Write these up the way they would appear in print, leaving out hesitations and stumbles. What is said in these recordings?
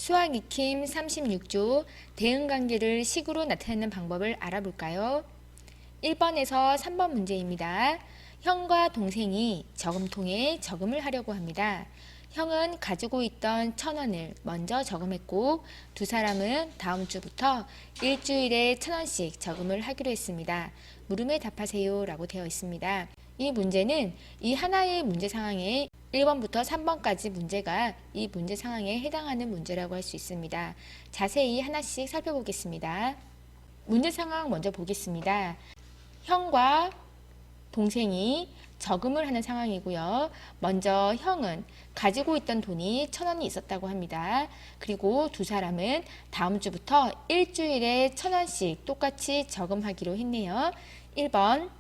수학 익힘 36조 대응관계를 식으로 나타내는 방법을 알아볼까요? 1번에서 3번 문제입니다. 형과 동생이 저금통에 저금을 하려고 합니다. 형은 가지고 있던 1,000원을 먼저 저금했고 두 사람은 다음 주부터 일주일에 1,000원씩 저금을 하기로 했습니다. 물음에 답하세요 라고 되어 있습니다. 이 문제는 이 하나의 문제 상황에 1번부터 3번까지 문제가 이 문제 상황에 해당하는 문제라고 할 수 있습니다. 자세히 하나씩 살펴보겠습니다. 문제 상황 먼저 보겠습니다. 형과 동생이 저금을 하는 상황이고요. 먼저 형은 가지고 있던 돈이 1,000원이 있었다고 합니다. 그리고 두 사람은 다음 주부터 일주일에 1,000원씩 똑같이 저금하기로 했네요. 1번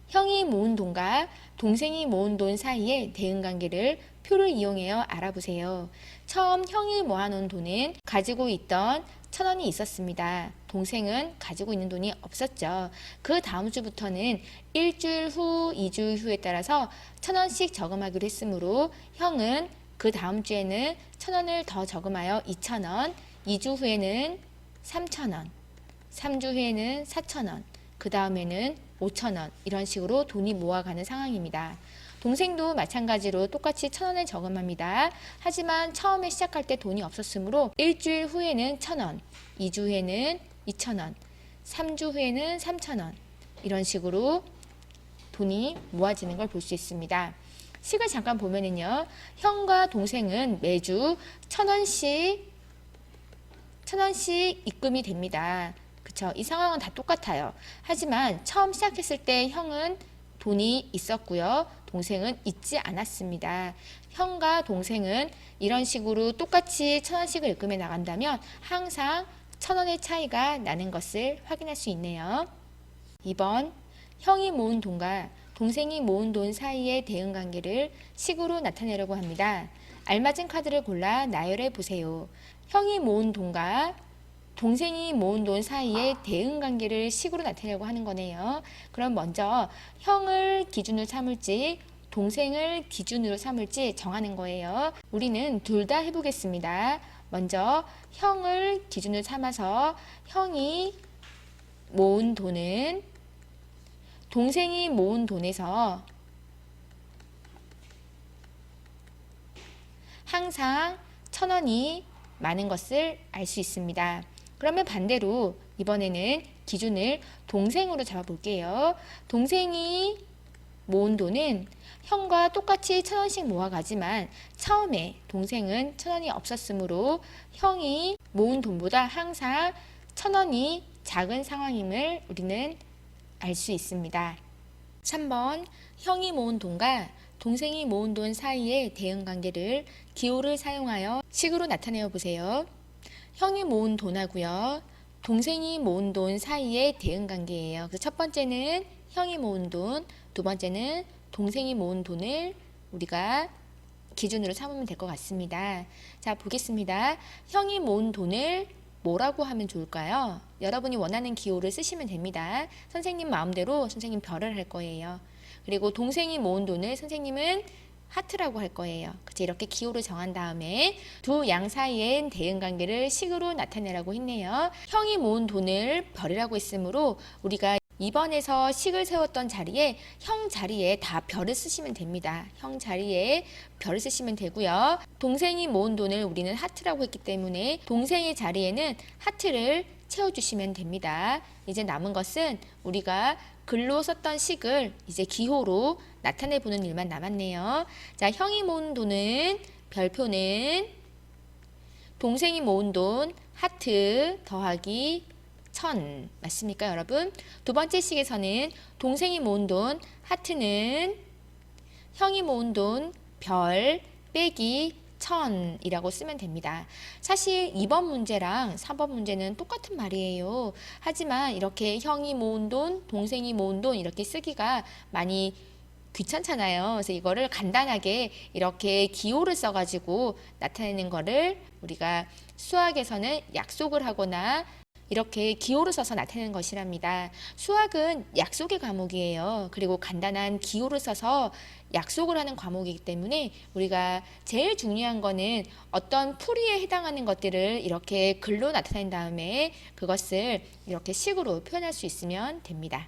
형이 모은 돈과 동생이 모은 돈 사이의 대응관계를 표를 이용하여 알아보세요. 처음 형이 모아놓은 돈은 가지고 있던 1,000원이 있었습니다. 동생은 가지고 있는 돈이 없었죠. 그 다음 주부터는 일주일 후, 2주 후에 따라서 1,000원씩 저금하기로 했으므로 형은 그 다음 주에는 1,000원을 더 저금하여 2,000원, 2주 후에는 3,000원, 3주 후에는 4,000원, 그 다음에는 5,000원 이런 식으로 돈이 모아가는 상황입니다. 동생도 마찬가지로 똑같이 1,000원을 저금합니다. 하지만 처음에 시작할 때 돈이 없었으므로 일주일 후에는 1,000원, 2주 후에는 2,000원, 3주 후에는 3,000원 이런 식으로 돈이 모아지는 걸 볼 수 있습니다. 식을 잠깐 보면은요. 형과 동생은 매주 1,000원씩 입금이 됩니다. 그쵸? 이 상황은 다 똑같아요. 하지만 처음 시작했을 때 형은 돈이 있었고요. 동생은 있지 않았습니다. 형과 동생은 이런 식으로 똑같이 1,000원씩을 입금해 나간다면 항상 1,000원의 차이가 나는 것을 확인할 수 있네요. 2번 형이 모은 돈과 동생이 모은 돈 사이의 대응관계를 식으로 나타내려고 합니다. 알맞은 카드를 골라 나열해 보세요. 형이 모은 돈과 동생이 모은 돈 사이의 대응관계를 식으로 나타내려고 하는 거네요. 그럼 먼저 형을 기준으로 삼을지 동생을 기준으로 삼을지 정하는 거예요. 우리는 둘 다 해보겠습니다. 먼저 형을 기준으로 삼아서 형이 모은 돈은 동생이 모은 돈에서 항상 1,000원이 많은 것을 알 수 있습니다. 그러면 반대로 이번에는 기준을 동생으로 잡아볼게요. 동생이 모은 돈은 형과 똑같이 1,000원씩 모아가지만 처음에 동생은 1,000원이 없었으므로 형이 모은 돈보다 항상 1,000원이 작은 상황임을 우리는 알 수 있습니다. 3번 형이 모은 돈과 동생이 모은 돈 사이의 대응관계를 기호를 사용하여 식으로 나타내어 보세요. 형이 모은 돈하고요. 동생이 모은 돈 사이의 대응관계예요. 그래서 첫 번째는 형이 모은 돈, 두 번째는 동생이 모은 돈을 우리가 기준으로 삼으면 될 것 같습니다. 자, 보겠습니다. 형이 모은 돈을 뭐라고 하면 좋을까요? 여러분이 원하는 기호를 쓰시면 됩니다. 선생님 마음대로 선생님 별을 할 거예요. 그리고 동생이 모은 돈을 선생님은 하트라고 할 거예요. 그치? 이렇게 기호를 정한 다음에 두 양 사이의 대응관계를 식으로 나타내라고 했네요. 형이 모은 돈을 별이라고 했으므로 우리가 2번에서 식을 세웠던 자리에 형 자리에 다 별을 쓰시면 됩니다. 형 자리에 별을 쓰시면 되고요. 동생이 모은 돈을 우리는 하트라고 했기 때문에 동생의 자리에는 하트를 채워주시면 됩니다. 이제 남은 것은 우리가 글로 썼던 식을 이제 기호로 나타내 보는 일만 남았네요. 자, 형이 모은 돈은 별표는 동생이 모은 돈 하트 더하기 1,000 맞습니까, 여러분? 두 번째 식에서는 동생이 모은 돈 하트는 형이 모은 돈 별 빼기 1,000이라고 쓰면 됩니다. 사실 2번 문제랑 3번 문제는 똑같은 말이에요. 하지만 이렇게 형이 모은 돈, 동생이 모은 돈 이렇게 쓰기가 많이 귀찮잖아요. 그래서 이거를 간단하게 이렇게 기호를 써가지고 나타내는 거를 우리가 수학에서는 약속을 하거나 이렇게 기호를 써서 나타내는 것이랍니다. 수학은 약속의 과목이에요. 그리고 간단한 기호를 써서 약속을 하는 과목이기 때문에 우리가 제일 중요한 거는 어떤 풀이에 해당하는 것들을 이렇게 글로 나타낸 다음에 그것을 이렇게 식으로 표현할 수 있으면 됩니다.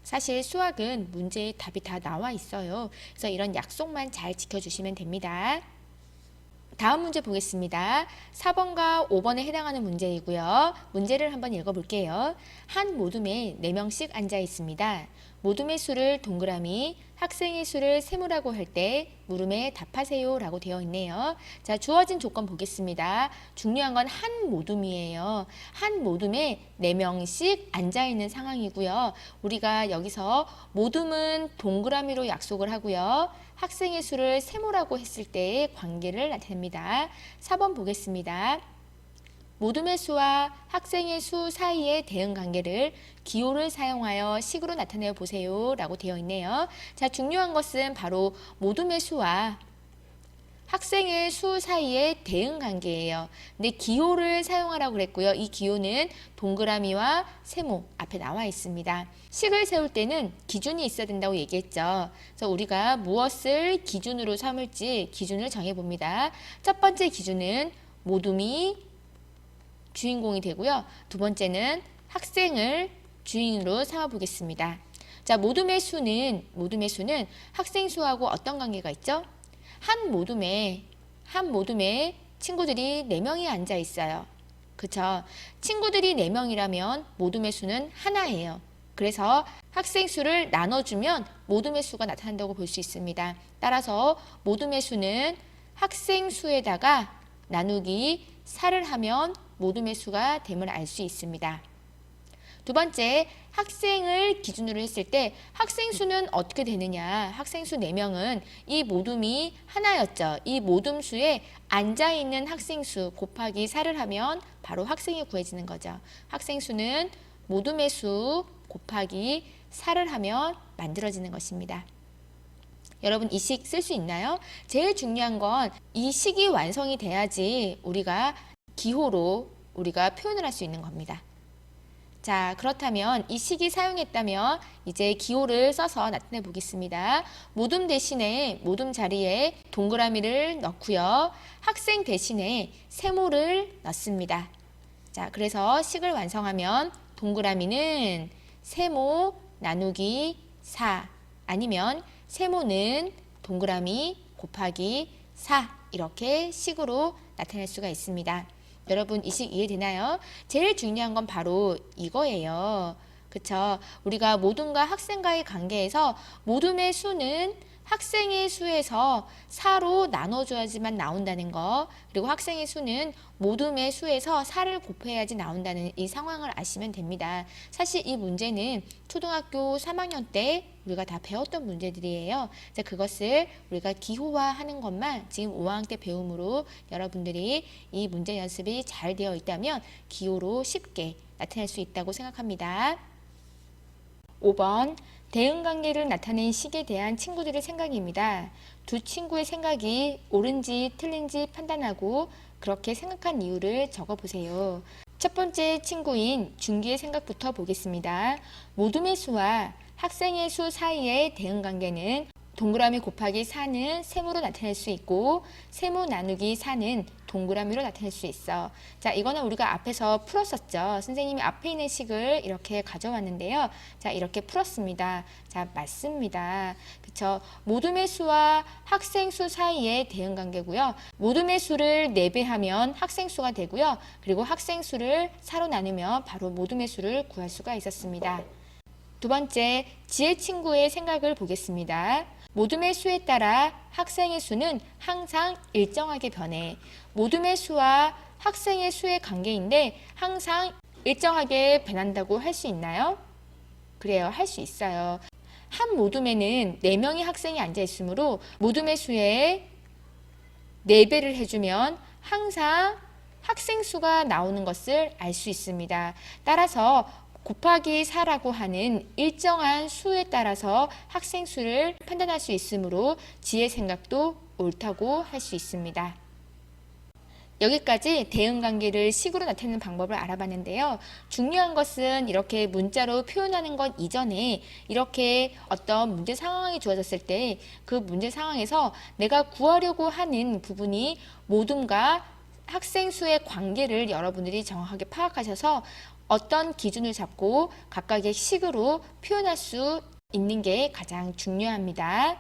사실 수학은 문제에 답이 다 나와 있어요. 그래서 이런 약속만 잘 지켜주시면 됩니다. 다음 문제 보겠습니다. 4번과 5번에 해당하는 문제이고요. 문제를 한번 읽어볼게요. 한 모둠에 4명씩 앉아 있습니다. 모둠의 수를 동그라미, 학생의 수를 세모라고 할 때 물음에 답하세요 라고 되어 있네요. 자, 주어진 조건 보겠습니다. 중요한 건 한 모둠이에요. 한 모둠에 4명씩 앉아 있는 상황이고요. 우리가 여기서 모둠은 동그라미로 약속을 하고요. 학생의 수를 세모라고 했을 때의 관계를 나타냅니다. 4번 보겠습니다. 모둠의 수와 학생의 수 사이의 대응 관계를 기호를 사용하여 식으로 나타내 보세요 라고 되어 있네요. 자, 중요한 것은 바로 모둠의 수와 학생의 수 사이의 대응 관계예요. 근데 기호를 사용하라고 그랬고요. 이 기호는 동그라미와 세모 앞에 나와 있습니다. 식을 세울 때는 기준이 있어야 된다고 얘기했죠. 그래서 우리가 무엇을 기준으로 삼을지 기준을 정해 봅니다. 첫 번째 기준은 모둠이 주인공이 되고요. 두 번째는 학생을 주인으로 삼아 보겠습니다. 자, 모둠의 수는 학생 수하고 어떤 관계가 있죠? 한 모둠에 친구들이 4명이 앉아 있어요. 그쵸? 친구들이 4명이라면 모둠의 수는 하나예요. 그래서 학생 수를 나눠주면 모둠의 수가 나타난다고 볼 수 있습니다. 따라서 모둠의 수는 학생 수에다가 나누기 4를 하면 모둠의 수가 됨을 알 수 있습니다. 두 번째, 학생을 기준으로 했을 때 학생 수는 어떻게 되느냐. 학생 수 4명은 이 모둠이 하나였죠. 이 모둠 수에 앉아있는 학생 수 곱하기 4를 하면 바로 학생이 구해지는 거죠. 학생 수는 모둠의 수 곱하기 4를 하면 만들어지는 것입니다. 여러분, 이 식 쓸 수 있나요? 제일 중요한 건 이 식이 완성이 돼야지 우리가 기호로 우리가 표현을 할 수 있는 겁니다. 자, 그렇다면 이 식이 사용했다면 이제 기호를 써서 나타내 보겠습니다. 모둠 대신에 모둠 자리에 동그라미를 넣고요. 학생 대신에 세모를 넣습니다. 자, 그래서 식을 완성하면 동그라미는 세모 나누기 4 아니면 세모는 동그라미 곱하기 4 이렇게 식으로 나타낼 수가 있습니다. 여러분, 이 식 이해되나요? 제일 중요한 건 바로 이거예요. 그쵸? 우리가 모둠과 학생과의 관계에서 모둠의 수는 학생의 수에서 4로 나눠줘야지만 나온다는 거, 그리고 학생의 수는 모둠의 수에서 4를 곱해야지 나온다는 이 상황을 아시면 됩니다. 사실 이 문제는 초등학교 3학년 때 우리가 다 배웠던 문제들이에요. 그것을 우리가 기호화하는 것만 지금 5학년 때 배움으로 여러분들이 이 문제 연습이 잘 되어 있다면 기호로 쉽게 나타낼 수 있다고 생각합니다. 5번 대응관계를 나타낸 식에 대한 친구들의 생각입니다. 두 친구의 생각이 옳은지 틀린지 판단하고 그렇게 생각한 이유를 적어보세요. 첫 번째 친구인 준기의 생각부터 보겠습니다. 모둠의 수와 학생의 수 사이의 대응관계는 동그라미 곱하기 4는 세모로 나타낼 수 있고 세모 나누기 4는 동그라미로 나타낼 수 있어. 자, 이거는 우리가 앞에서 풀었었죠. 선생님이 앞에 있는 식을 이렇게 가져왔는데요. 자, 이렇게 풀었습니다. 자, 맞습니다. 그쵸? 모둠의 수와 학생 수 사이의 대응 관계고요. 모둠의 수를 4배하면 학생 수가 되고요. 그리고 학생 수를 4로 나누면 바로 모둠의 수를 구할 수가 있었습니다. 두 번째, 지혜 친구의 생각을 보겠습니다. 모둠의 수에 따라 학생의 수는 항상 일정하게 변해. 모둠의 수와 학생의 수의 관계인데 항상 일정하게 변한다고 할 수 있나요? 그래요, 할 수 있어요. 한 모둠에는 4명의 학생이 앉아 있으므로 모둠의 수에 4배를 해주면 항상 학생 수가 나오는 것을 알 수 있습니다. 따라서 곱하기 4라고 하는 일정한 수에 따라서 학생 수를 판단할 수 있으므로 지혜 생각도 옳다고 할 수 있습니다. 여기까지 대응관계를 식으로 나타내는 방법을 알아봤는데요. 중요한 것은 이렇게 문자로 표현하는 것 이전에 이렇게 어떤 문제 상황이 주어졌을 때 그 문제 상황에서 내가 구하려고 하는 부분이 모둠과 학생 수의 관계를 여러분들이 정확하게 파악하셔서 어떤 기준을 잡고 각각의 식으로 표현할 수 있는 게 가장 중요합니다.